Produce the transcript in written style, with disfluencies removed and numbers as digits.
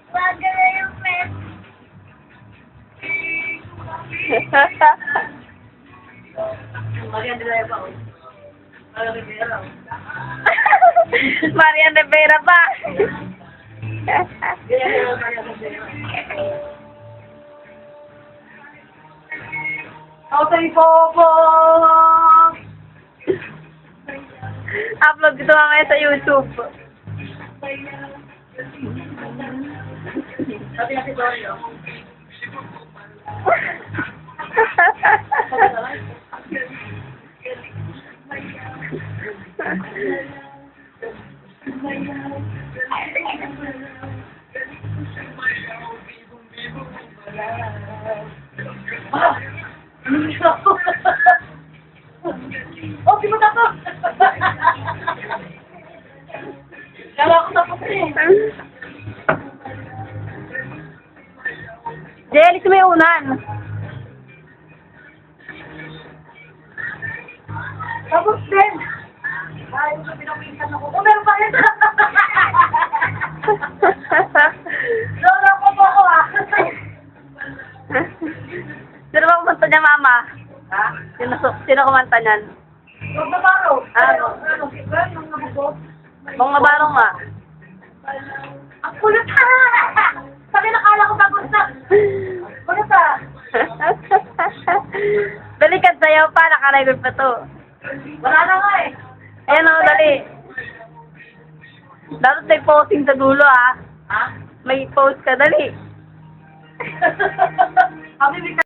Baga na yung pet. Marian de la Eva. Marian Rivera pa. Okay po po. Upload ko mamaya sa YouTube. Sabi na si Dorio. Oh, di mo tapos. Kala ko tapos eh. Jelis mo yung unan. Tapos din. Ay, pinawisan ako. Oh, meron pa rin. Lola ko po ako ah. Sino ba kumanta niya, mama? Ha? Sino kumanta niyan? Huwag na baro. Ano? Yung nabubo. Mga barong nga. Ang kulit ha! Sabi nakala ko tapos na. Kulit ha! Balikan sa'yo pa, nakarecord pa to. Wala na nga eh. Ayan o, dali. Dapat may posting sa dulo, ah. Ha? May post ka, dali. Kami